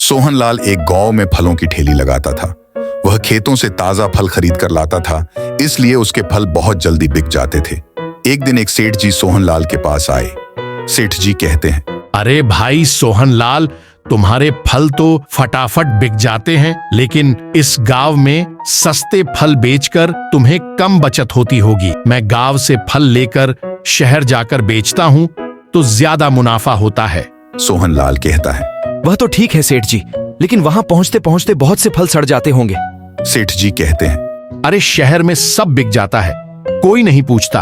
सोहनलाल एक गांव में फलों की ठेली लगाता था। वह खेतों से ताजा फल खरीद कर लाता था, इसलिए उसके फल बहुत जल्दी बिक जाते थे। एक दिन एक सेठ जी सोहनलाल के पास आए। सेठ जी कहते हैं, अरे भाई सोहनलाल, तुम्हारे फल तो फटाफट बिक जाते हैं, लेकिन इस गांव में सस्ते फल बेचकर तुम्हें कम बचत होती होगी। मैं गांव से फल लेकर शहर जाकर बेचता हूँ तो ज्यादा मुनाफा होता है। सोहनलाल कहता है, वह तो ठीक है सेठ जी, लेकिन वहां पहुंचते पहुंचते बहुत से फल सड़ जाते होंगे। सेठ जी कहते हैं, अरे शहर में सब बिक जाता है, कोई नहीं पूछता।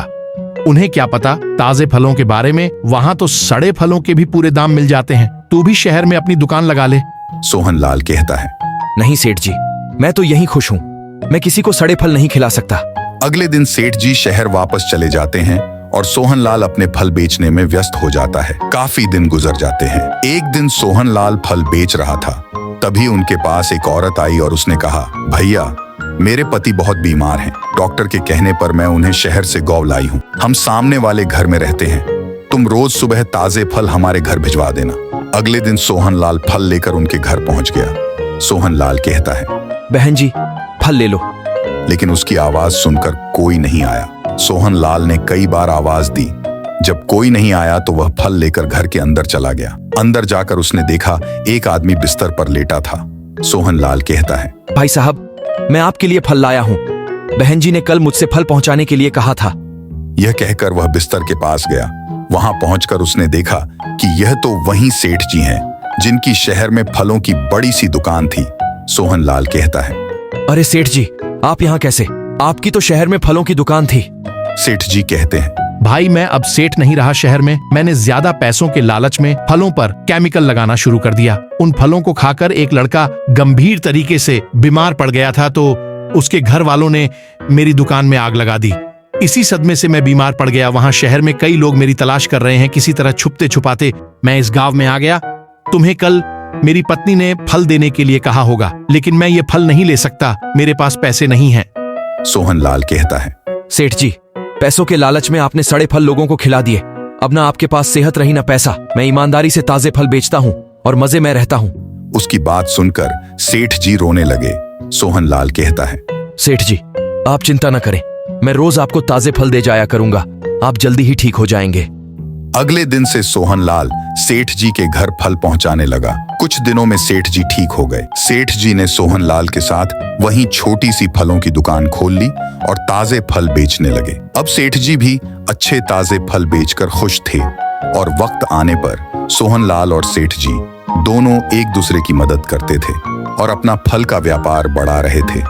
उन्हें क्या पता ताजे फलों के बारे में। वहां तो सड़े फलों के भी पूरे दाम मिल जाते हैं। तू भी शहर में अपनी दुकान लगा ले। सोहनलाल कहता है, नहीं सेठ जी, मैं तो यहीं खुश हूँ। मैं किसी को सड़े फल नहीं खिला सकता। अगले दिन सेठ जी शहर वापस चले जाते हैं और सोहनलाल अपने फल बेचने में व्यस्त हो जाता है। काफी दिन गुजर जाते हैं। एक दिन सोहनलाल फल बेच रहा था, तभी उनके पास एक औरत आई और उसने कहा, भैया मेरे पति बहुत बीमार हैं। डॉक्टर के कहने पर मैं उन्हें शहर से गौ लाई हूँ। हम सामने वाले घर में रहते हैं। तुम रोज सुबह ताजे फल हमारे घर भिजवा देना। अगले दिन सोहनलाल फल लेकर उनके घर पहुंच गया। सोहनलाल कहता है, बहन जी फल ले लो। लेकिन उसकी आवाज सुनकर कोई नहीं आया। सोहनलाल ने कई बार आवाज दी। जब कोई नहीं आया तो वह फल लेकर घर के अंदर चला गया। अंदर जाकर उसने देखा एक आदमी बिस्तर पर लेटा था। सोहनलाल कहता है, भाई साहब, मैं आपके लिए फल लाया हूँ। बहन जी ने कल मुझसे फल पहुंचाने के लिए कहा था। यह कहकर वह बिस्तर के पास गया। वहां पहुंचकर उसने देखा कि यह तो वही सेठ जी हैं, जिनकी शहर में फलों की बड़ी सी दुकान थी। सोहनलाल कहता है, अरे सेठ जी, आप यहाँ कैसे? आपकी तो शहर में फलों की दुकान थी। सेठ जी कहते हैं, भाई मैं अब सेठ नहीं रहा शहर में। मैंने ज्यादा पैसों के लालच में फलों पर केमिकल लगाना शुरू कर दिया। उन फलों को खाकर एक लड़का गंभीर तरीके से बीमार पड़ गया था, तो उसके घर वालों ने मेरी दुकान में आग लगा दी। इसी सदमे से मैं बीमार पड़ गया। वहां शहर में कई लोग मेरी तलाश कर रहे हैं। किसी तरह छुपते छुपाते मैं इस गांव में आ गया। तुम्हें कल मेरी पत्नी ने फल देने के लिए कहा होगा, लेकिन मैं ये फल नहीं ले सकता, मेरे पास पैसे नहीं हैं। सोहनलाल कहता है, सेठ जी, पैसों के लालच में आपने सड़े फल लोगों को खिला दिए। अब ना आपके पास सेहत रही ना पैसा। मैं ईमानदारी से ताजे फल बेचता हूँ और मजे में रहता हूँ। उसकी बात सुनकर सेठ जी रोने लगे। सोहनलाल कहता है, सेठ जी, आप चिंता न करें, मैं रोज आपको ताजे फल दे जाया करूंगा। आप जल्दी ही ठीक हो जाएंगे। अगले दिन से सोहनलाल सेठ जी के घर फल पहुंचाने लगा। कुछ दिनों में सेठ जी ठीक हो गए। सेठ जी ने सोहनलाल के साथ वहीं छोटी सी फलों की दुकान खोल ली और ताजे फल बेचने लगे। अब सेठ जी भी अच्छे ताजे फल बेचकर खुश थे और वक्त आने पर सोहनलाल और सेठ जी दोनों एक दूसरे की मदद करते थे और अपना फल का व्यापार बढ़ा रहे थे।